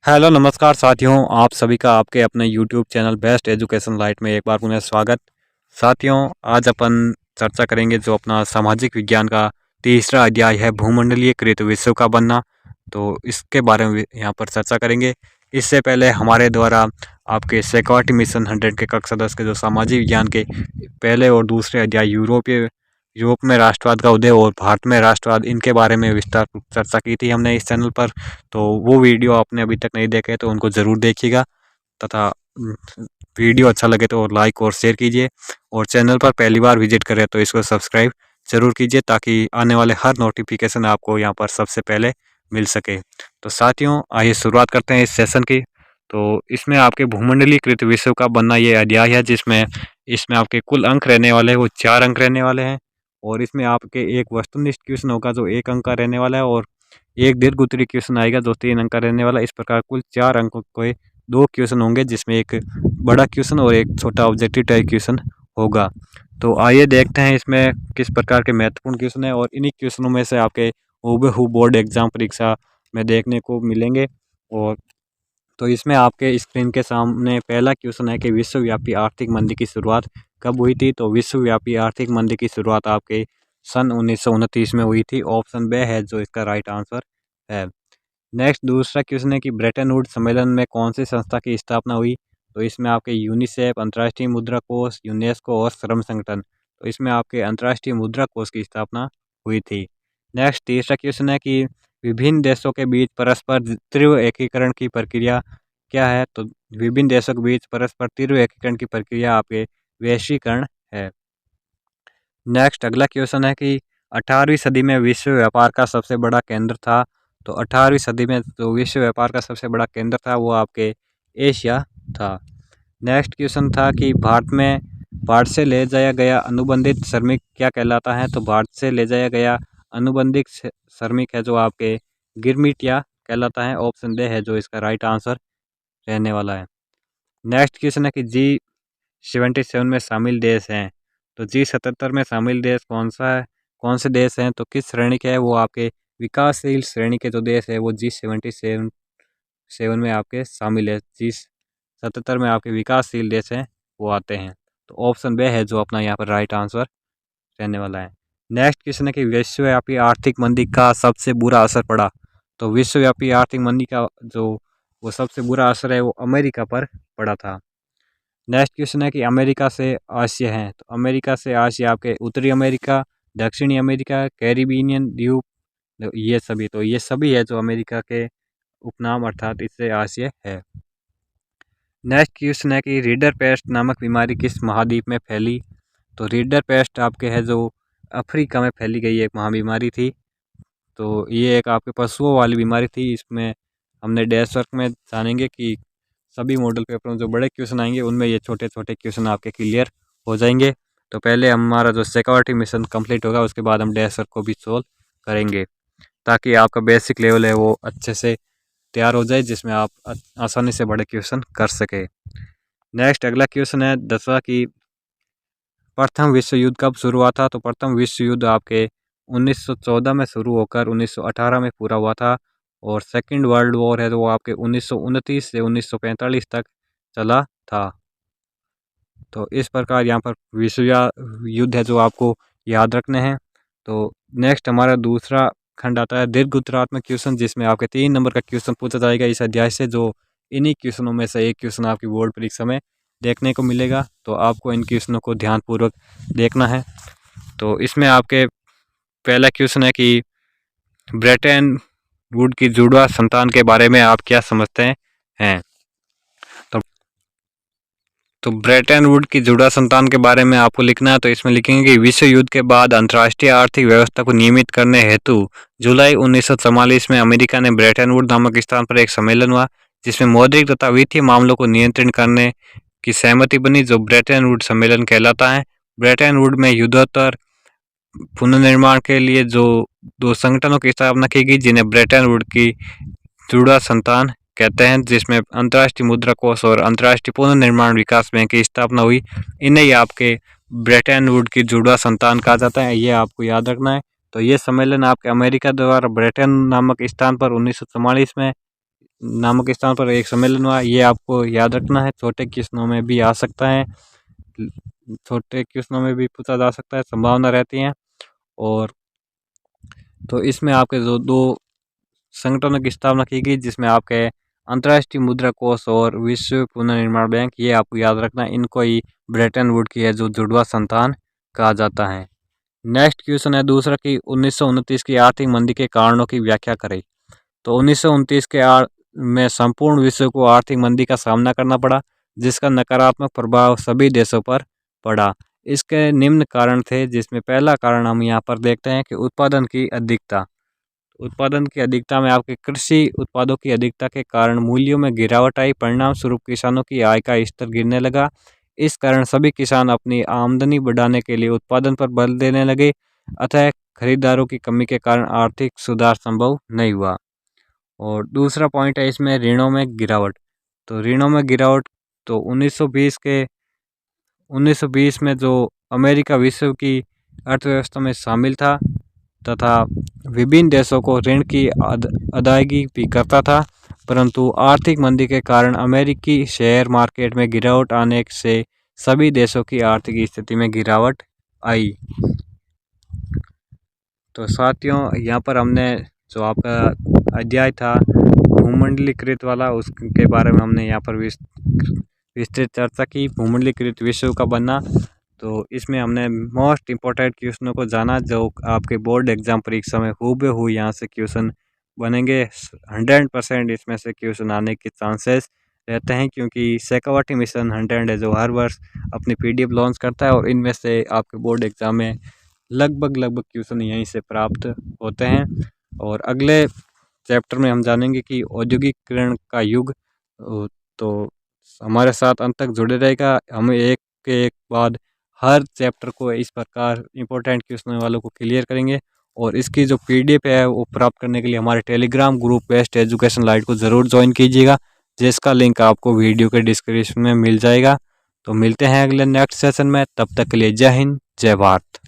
Hello नमस्कार साथियों, आप सभी का आपके अपने YouTube channel best education light में एक बार पुनः स्वागत। साथियों, आज अपन चर्चा करेंगे जो अपना सामाजिक विज्ञान का तीसरा अध्याय है भूमंडलीयकृत विश्व का बनना। तो इसके बारे में यहाँ पर चर्चा करेंगे। इससे पहले हमारे द्वारा आपके सिक्योरिटी मिशन 100 के कक्षा 10 के जो सामाजिक विज्ञान के पहले और दूसरे अध्याय यूरोप में राष्ट्रवाद का उदय और भारत में राष्ट्रवाद, इनके बारे में विस्तार चर्चा की थी हमने इस चैनल पर। तो वो वीडियो आपने अभी तक नहीं देखे तो उनको ज़रूर देखिएगा तथा वीडियो अच्छा लगे तो लाइक और शेयर कीजिए, और चैनल पर पहली बार विजिट करें तो इसको सब्सक्राइब ज़रूर कीजिए ताकि आने वाले हर नोटिफिकेशन आपको यहाँ पर सबसे पहले मिल सके। तो साथियों, आइए शुरुआत करते हैं इस सेशन की। तो इसमें आपके भूमंडलीकृत विश्व का बनना ये अध्याय है, जिसमें इसमें आपके कुल अंक रहने वाले हैं वो 4 अंक रहने वाले हैं। और इसमें आपके एक वस्तुनिष्ठ क्वेश्चन होगा जो 1 अंक का रहने वाला है, और एक दीर्घ उत्तरीय क्वेश्चन आएगा जो 3 अंक का रहने वाला है। इस प्रकार कुल 4 अंकों के 2 क्वेश्चन होंगे, जिसमें एक बड़ा क्वेश्चन और एक छोटा ऑब्जेक्टिव टाइप क्वेश्चन होगा। तो आइए देखते हैं इसमें किस प्रकार के महत्वपूर्ण क्वेश्चन है, और इन्हीं क्वेश्चनों में से आपके हूबहू बोर्ड एग्जाम परीक्षा में देखने को मिलेंगे। और तो इसमें आपके स्क्रीन के सामने पहला क्वेश्चन है कि विश्वव्यापी आर्थिक मंदी की शुरुआत कब हुई थी। तो विश्वव्यापी आर्थिक मंदी की शुरुआत आपके सन 1929 में हुई थी। ऑप्शन बी है जो इसका राइट आंसर है। नेक्स्ट दूसरा क्वेश्चन है कि ब्रेटन वुड सम्मेलन में कौन सी संस्था की स्थापना हुई। तो इसमें आपके यूनिसेफ, अंतर्राष्ट्रीय मुद्रा कोष, यूनेस्को और श्रम संगठन। तो इसमें आपके अंतर्राष्ट्रीय मुद्रा कोष की स्थापना हुई थी। नेक्स्ट तीसरा क्वेश्चन है कि विभिन्न देशों के बीच परस्पर तीव्र एकीकरण की प्रक्रिया क्या है। तो विभिन्न देशों के बीच परस्पर तीव्र एकीकरण की प्रक्रिया आपके वैश्वीकरण है। नेक्स्ट अगला क्वेश्चन है कि 18वीं सदी में विश्व व्यापार का सबसे बड़ा केंद्र था। तो 18वीं सदी में जो विश्व व्यापार का सबसे बड़ा केंद्र था वो आपके एशिया था। नेक्स्ट क्वेश्चन था कि भारत से ले जाया गया अनुबंधित श्रमिक क्या कहलाता है। तो भारत से ले जाया गया अनुबंधित श्रमिक है जो आपके गिरमिटिया कहलाता है। ऑप्शन डे है जो इसका राइट आंसर रहने वाला है। नेक्स्ट क्वेश्चन है कि G77 में शामिल देश हैं। तो G77 में शामिल देश कौन से देश हैं। तो किस श्रेणी के हैं वो आपके विकासशील श्रेणी के जो देश है वो G77 में आपके शामिल है। G77 में आपके विकासशील देश हैं वो आते हैं। तो ऑप्शन बी है जो अपना यहाँ पर राइट आंसर रहने वाला है। नेक्स्ट क्वेश्चन है कि विश्वव्यापी आर्थिक मंदी का सबसे बुरा असर पड़ा। तो विश्वव्यापी आर्थिक मंदी का जो वो सबसे बुरा असर है वो अमेरिका पर पड़ा था। नेक्स्ट क्वेश्चन है कि अमेरिका से आसिया है। तो अमेरिका से आसिया आपके उत्तरी अमेरिका, दक्षिणी अमेरिका, कैरिबियन द्वीप, ये सभी है जो अमेरिका के उपनाम अर्थात इससे आसिया है। नेक्स्ट क्वेश्चन है कि रीडर पेस्ट नामक बीमारी किस महाद्वीप में फैली। तो रीडर पेस्ट आपके है जो अफ्रीका में फैली गई एक महाबीमारी थी। तो ये एक आपके पशुओं वाली बीमारी थी। इसमें हमने डैश वर्क में जानेंगे कि सभी मॉडल पेपर में जो बड़े क्वेश्चन आएंगे उनमें ये छोटे छोटे क्वेश्चन आपके क्लियर हो जाएंगे। तो पहले हमारा जो सिक्योरिटी मिशन कंप्लीट होगा उसके बाद हम डैश वर्क को भी सोल्व करेंगे, ताकि आपका बेसिक लेवल है वो अच्छे से तैयार हो जाए, जिसमें आप आसानी से बड़े क्वेश्चन कर सके। नेक्स्ट अगला क्वेश्चन है 10वां की प्रथम विश्व युद्ध कब शुरू हुआ था। तो प्रथम विश्व युद्ध आपके 1914 में शुरू होकर 1918 में पूरा हुआ था। और सेकंड वर्ल्ड वॉर है तो वो आपके 1929 से 1945 तक चला था। तो इस प्रकार यहाँ पर युद्ध है जो आपको याद रखने हैं। तो नेक्स्ट हमारा दूसरा खंड आता है दीर्घ उत्तरात्मक क्वेश्चन, जिसमें आपके 3 नंबर का क्वेश्चन पूछा जाएगा इस अध्याय से। जो इन्हीं क्वेश्चनों में से एक क्वेश्चन आपकी बोर्ड परीक्षा में देखने को मिलेगा। तो आपको इन क्वेश्चनों को ध्यानपूर्वक देखना है। तो इसमें आपके पहला क्वेश्चन है कि ब्रेटन वुड की जुड़वा संतान के बारे में आप क्या समझते हैं। तो ब्रेटन वुड की जुड़वा संतान के बारे में आपको लिखना है। तो इसमें लिखेंगे कि विश्व युद्ध के बाद अंतर्राष्ट्रीय आर्थिक व्यवस्था को नियमित करने हेतु जुलाई 1944 में अमेरिका ने ब्रेटन वुड नामक स्थान पर एक सम्मेलन हुआ, जिसमें मौद्रिक तथा वित्तीय मामलों को नियंत्रित करने की सहमति बनी, जो ब्रेटन वुड सम्मेलन कहलाता है। ब्रेटन वुड में युद्धोत्तर पुनर्निर्माण के लिए जो 2 संगठनों की स्थापना की गई, जिन्हें ब्रेटन वुड की जुड़वा संतान कहते हैं, जिसमें अंतर्राष्ट्रीय मुद्रा कोष और अंतर्राष्ट्रीय पुनर्निर्माण विकास बैंक की स्थापना हुई। इन्हें ही आपके ब्रेटन वुड की जुड़वा संतान कहा जाता है, ये आपको याद रखना है। तो ये सम्मेलन आपके अमेरिका द्वारा ब्रेटन नामक स्थान पर 1944 में नामक स्थान पर एक सम्मेलन हुआ, ये आपको याद रखना है। छोटे क्वेश्चनों में भी आ सकता है, छोटे क्वेश्चनों में भी पूछा जा सकता है, संभावना रहती है। और तो इसमें आपके जो दो संगठनों की स्थापना की गई, जिसमें आपके अंतर्राष्ट्रीय मुद्रा कोष और विश्व पुनर्निर्माण बैंक, ये आपको याद रखना है। इनको ही ब्रेटन वुड की है जो जुड़वा संतान कहा जाता है। नेक्स्ट क्वेश्चन है दूसरा कि 1929 की आर्थिक मंदी के कारणों की व्याख्या करें। तो 1929 के में संपूर्ण विश्व को आर्थिक मंदी का सामना करना पड़ा, जिसका नकारात्मक प्रभाव सभी देशों पर पड़ा। इसके निम्न कारण थे, जिसमें पहला कारण हम यहाँ पर देखते हैं कि उत्पादन की अधिकता। उत्पादन की अधिकता में आपके कृषि उत्पादों की अधिकता के कारण मूल्यों में गिरावट आई। परिणाम स्वरूप किसानों की आय का स्तर गिरने लगा। इस कारण सभी किसान अपनी आमदनी बढ़ाने के लिए उत्पादन पर बल देने लगे, अतः खरीदारों की कमी के कारण आर्थिक सुधार संभव नहीं हुआ। और दूसरा पॉइंट है इसमें ऋणों में गिरावट। तो ऋणों में गिरावट, तो 1920 में जो अमेरिका विश्व की अर्थव्यवस्था में शामिल था तथा विभिन्न देशों को ऋण की अदायगी भी करता था, परंतु आर्थिक मंदी के कारण अमेरिकी शेयर मार्केट में गिरावट आने से सभी देशों की आर्थिक स्थिति में गिरावट आई। तो साथियों, यहाँ पर हमने जो आपका अध्याय था भूमंडलीकृत वाला, उसके बारे में हमने यहाँ पर विस्तृत चर्चा की। भूमंडलीकृत विश्व का बनना, तो इसमें हमने मोस्ट इम्पोर्टेंट क्वेश्चनों को जाना जो आपके बोर्ड एग्जाम परीक्षा में हूबहू यहाँ से क्वेश्चन बनेंगे। 100% इसमें से क्वेश्चन आने के चांसेस रहते हैं, क्योंकि शेखावटी मिशन 100 है जो हर वर्ष अपनी PDF लॉन्च करता है, और इनमें से आपके बोर्ड एग्जाम में लगभग क्वेश्चन यहीं से प्राप्त होते हैं। और अगले चैप्टर में हम जानेंगे कि औद्योगिकीकरण का युग। तो हमारे साथ अंत तक जुड़े रहेगा। हम एक के एक बाद हर चैप्टर को इस प्रकार इंपॉर्टेंट क्वेश्चन वालों को क्लियर करेंगे। और इसकी जो PDF है वो प्राप्त करने के लिए हमारे Telegram group best education light को ज़रूर ज्वाइन कीजिएगा, जिसका लिंक आपको वीडियो के डिस्क्रिप्शन में मिल जाएगा। तो मिलते हैं अगले नेक्स्ट सेशन में, तब तक के लिए जय हिंद, जय भारत।